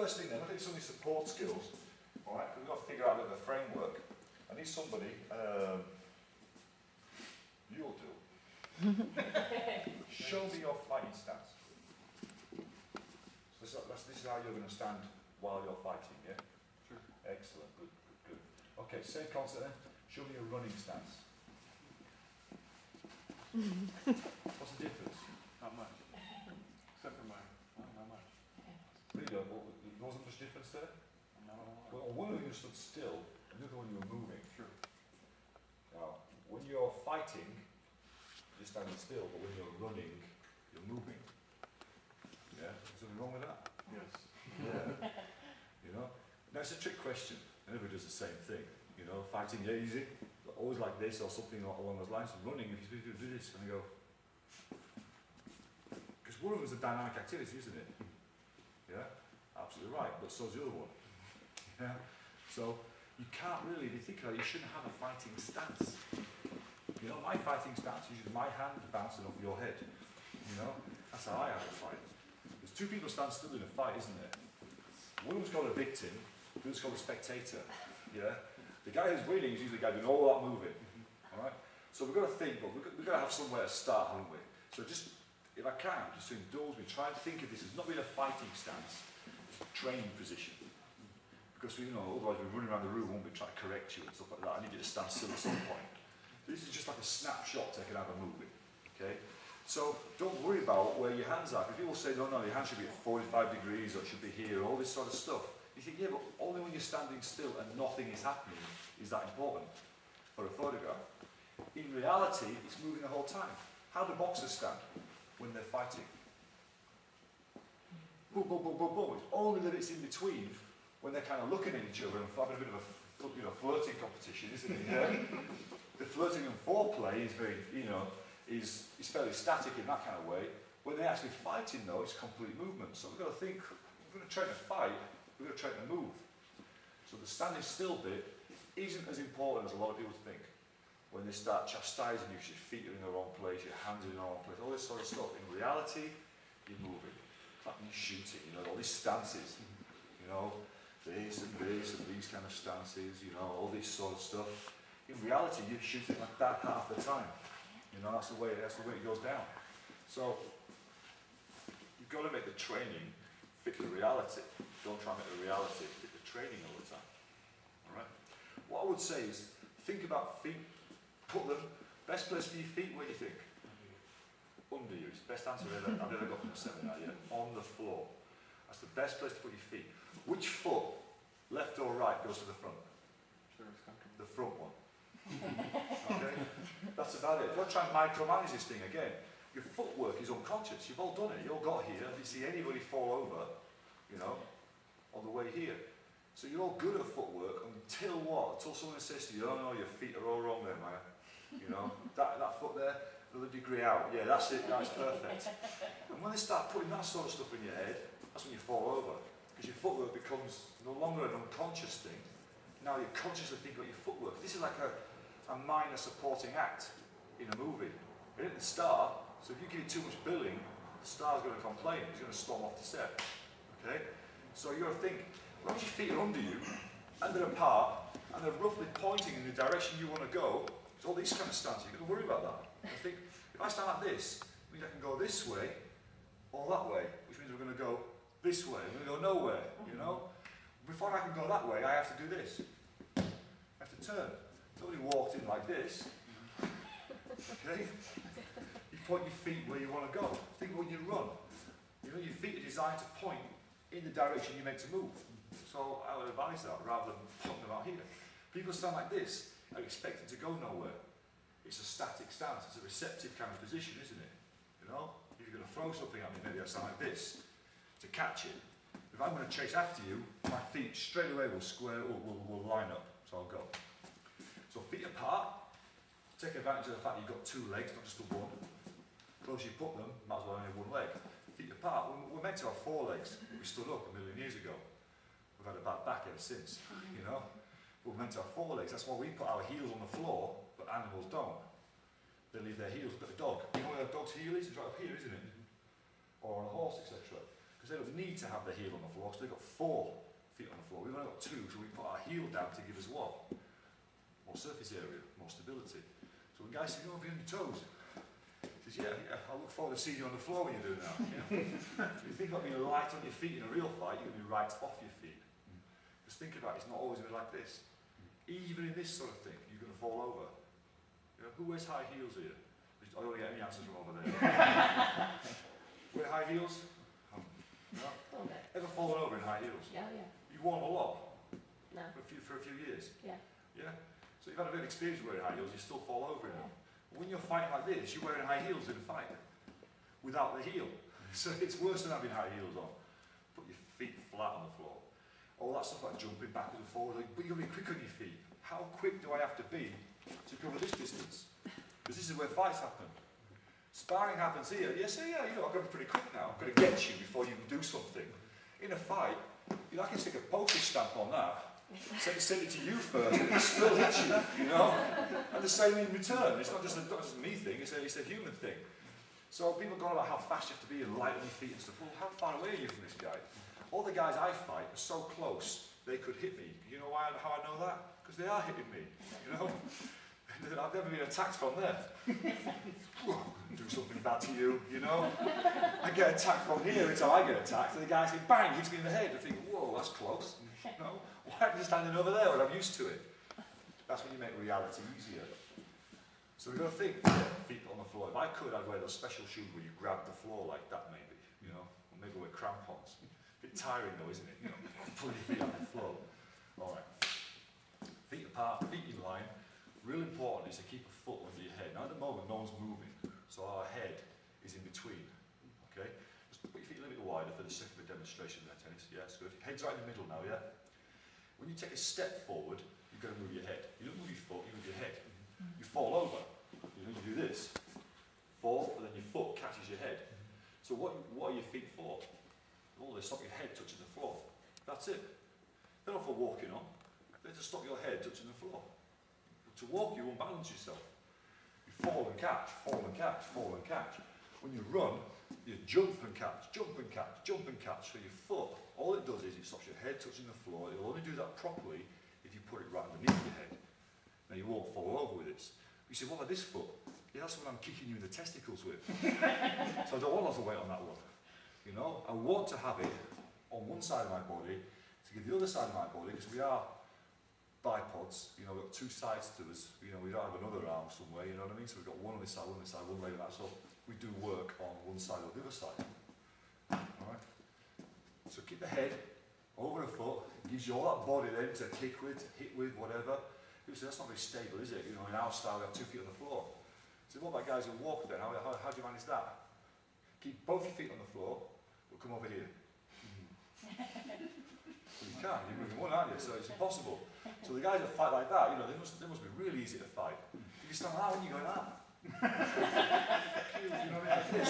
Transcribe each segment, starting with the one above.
first thing then, look at some of these support skills. Alright, we've got to figure out a bit of a framework. I need somebody, you'll do. Show me your fighting stance. So this is how you're going to stand while you're fighting, yeah? Sure. Excellent, good, good, good. Okay, same concept then. Show me your running stance. What's the difference? Not much. Except for mine. Not much. Really, there wasn't much difference there? Not a lot. Well, one of you stood still, and the other one you were moving. Sure. Now, when you're fighting, you're standing still, but when you're running, you're moving. Yeah? Is something wrong with that? Yes. Yeah. You know? Now, it's a trick question. Everybody does the same thing. You know, fighting, yeah, easy. Always like this or something along those lines. Running, if you do this, and you go. Because one of them is a dynamic activity, isn't it? Yeah? Absolutely right, but so's the other one. Yeah? So, you can't really, if you think about it, you shouldn't have a fighting stance. You know, my fighting stance is usually my hand bouncing off your head. You know? That's how I have a fight. There's two people stand still in a fight, isn't there? One of them's called a victim, the other's called a spectator. Yeah? The guy who's winning is usually the guy doing all that moving. Alright? So we've got to think, but we've got to have somewhere to start, haven't we? So just, if I can, just to indulge me, try and think of this as not really a fighting stance, it's a training position. Because, you know, otherwise we're running around the room, won't we, trying to correct you and stuff like that. I need you to stand still at some point. This is just like a snapshot taken out of a movie. Okay? So don't worry about where your hands are. If people say, no, your hands should be at 45 degrees or it should be here, all this sort of stuff. You think, yeah, but only when you're standing still and nothing is happening is that important for a photograph. In reality, it's moving the whole time. How do boxers stand when they're fighting? Boom, boom, boom, boom, boom. It's only that it's in between when they're kind of looking at each other and having a bit of a flirting competition, isn't it? Yeah? The flirting and foreplay is very, is fairly static in that kind of way. When they're actually fighting, though, it's complete movement. So we've got to think, if we're going to train to fight, we've got to train to move. So the standing still bit isn't as important as a lot of people think. When they start chastising you, your feet are in the wrong place, your hands are in the wrong place, all this sort of stuff. In reality, you're moving. Like you're shooting, all these stances. This and these kind of stances, all this sort of stuff. In reality, you're shooting like that half the time. That's the way it goes down. So, you've got to make the training fit the reality. Don't try and make the reality fit the training all the time. Alright? What I would say is, think about feet, put them, best place for your feet, where do you think? Under you. It's the best answer I've ever got from a seminar, yeah? On the floor. That's the best place to put your feet. Which foot, left or right, goes to the front? Sure, it's comfortable. The front one. Okay? That's about it. Don't try and micromanage this thing again. Your footwork is unconscious. You've all done it. You all got here. If you see anybody fall over, on the way here. So you're all good at footwork until what? Until someone says to you, oh no, your feet are all wrong there, man. That foot there, another degree out. Yeah, that's it. That's perfect. And when they start putting that sort of stuff in your head, that's when you fall over. Because your footwork becomes no longer an unconscious thing. Now you consciously think about your footwork. This is like a minor supporting act in a movie. It isn't the star, so if you give it too much billing, the star's going to complain. He's going to storm off the set. Okay? So you've got to think, as long as your feet are under you, and they're apart, and they're roughly pointing in the direction you want to go, it's all these kind of stances, you've got to worry about that. I think, if I stand like this, it means I can go this way, or that way, which means we're going to go this way, we're going to go nowhere, Before I can go that way, I have to do this. I have to turn. Nobody walked in like this. Okay? You point your feet where you want to go. Think when you run. Your feet are designed to point in the direction you're meant to move. So I would advise that rather than pointing them out here. People stand like this are expected to go nowhere. It's a static stance. It's a receptive kind of position, isn't it? If you're going to throw something at me, maybe I stand like this to catch it. If I'm going to chase after you, my feet straight away will line up. So I'll go. So feet apart, take advantage of the fact you've got two legs, not just the one. Close you put them, might as well only have one leg. Feet apart, we're meant to have four legs. We stood up a million years ago. We've had a bad back ever since, But we're meant to have four legs. That's why we put our heels on the floor, but animals don't. They leave their heels, but a dog. You know where a dog's heel is? It's right up here, isn't it? Or on a horse, etc. Because Because they don't need to have their heel on the floor, because they've got 4 feet on the floor. We've only got 2, so we put our heel down to give us what? More surface area, more stability. So when guys say, "Oh, be on your toes," he says, yeah, I look forward to seeing you on the floor when you're doing that. If you think about being light on your feet in a real fight, you're going to be right off your feet. Because think about it, it's not always going to be like this. Even in this sort of thing, you're going to fall over. You know, who wears high heels here? I don't want to get any answers from over there. Wear high heels? No. Ever fallen over in high heels? Yeah, yeah. You've worn them a lot? No. For a few years? Yeah. Yeah? So you've had a bit of experience wearing high heels, you still fall over in them. When you're fighting like this, you're wearing high heels in a fight. Without the heel. So it's worse than having high heels on. Put your feet flat on the floor. All that stuff like jumping backwards and forwards, but you've got to be quick on your feet. How quick do I have to be to cover this distance? Because this is where fights happen. Sparring happens here. Yes, yeah, you know, I've got to be pretty quick now. I've got to get you before you can do something. In a fight, you know, I can stick a postage stamp on that, send it to you first, and it still hits you, you know? And the same in return. It's not just a me thing, it's a human thing. So people go on about how fast you have to be and light on your feet and stuff. Well, how far away are you from this guy? All the guys I fight are so close, they could hit me. You know why, how I know that? Because they are hitting me, you know? I've never been attacked from there. Do something bad to you, you know? I get attacked from here until I get attacked, and the guy says, bang, hits me in the head. I think, whoa, that's close. You know? Why am I standing over there when I'm used to it? That's when you make reality easier. So we've got to think, feet on the floor. If I could, I'd wear those special shoes where you grab the floor like that, maybe, you know? Or maybe wear crampons. A bit tiring though, isn't it? You know, pull your feet on the floor. All right. Feet apart, feet in line. Real important is to keep a foot under your head. Now at the moment, no one's moving, so our head is in between. Okay? Just put your feet a little bit wider for the sake of a demonstration there, tennis. Yes, good. Head's right in the middle now, yeah? When you take a step forward, you've got to move your head. You don't move your foot, you move your head. You fall over. You know, you do this. Fall, and then your foot catches your head. So what are your feet for? All they stop your head touching the floor. That's it. They're not for walking on. They're to stop your head touching the floor. To walk, you unbalance yourself. You fall and catch, fall and catch, fall and catch. When you run, you jump and catch, jump and catch, jump and catch. So your foot, all it does is it stops your head touching the floor. It'll only do that properly if you put it right underneath your head. Now you won't fall over with this. You say, what about this foot? Yeah, that's what I'm kicking you in the testicles with. So I don't want lots of weight on that one. You know, I want to have it on one side of my body to give the other side of my body, because we are bipods, you know, we've got 2 sides to us, you know, we don't have another arm somewhere, you know what I mean? So we've got one on this side, one leg on that, so we do work on one side or the other side. Alright? So keep the head over the foot, it gives you all that body then to kick with, to hit with, whatever. People say, that's not very stable, is it? You know, in our style we have 2 feet on the floor. So what about guys who walk then? How do you manage that? Keep both your feet on the floor, but come over here. Well, you can't, you're moving one, aren't you? So it's impossible. So the guys that fight like that, you know, they must be really easy to fight. If you stand like that, when you go like that. You know what I mean?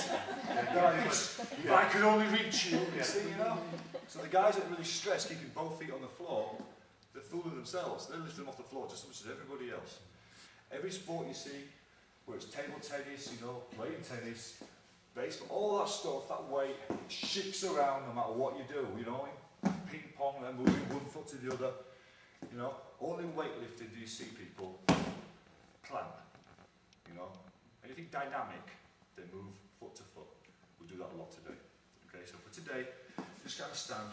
Like this. If I could only reach you, see, you know? So the guys that really stress keeping both feet on the floor, they're fooling themselves. They're lifting them off the floor just as much as everybody else. Every sport you see, whether it's table tennis, you know, playing tennis, baseball, all that stuff, that weight shifts around no matter what you do, you know? Ping pong, then moving one foot to the other. You know, only weightlifting do you see people plan. You know, anything dynamic, they move foot to foot. We'll do that a lot today. Okay, so for today, just kind of stand,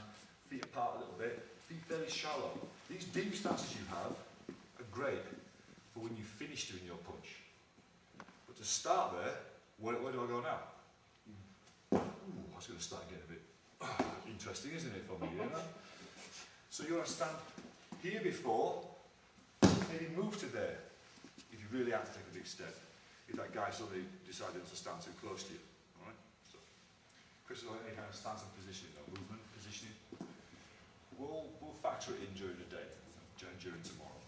feet apart a little bit, feet fairly shallow. These deep stances you have are great for when you finish doing your punch. But to start there, where do I go now? Ooh, I was going to start getting a bit interesting, isn't it, for me, you know? So you want to stand here before, maybe move to there, if you really have to take a big step. If that guy suddenly decided to stand too close to you, alright? So, Chris, any kind of stance and positioning, movement, positioning, we'll factor it in during the day, during tomorrow.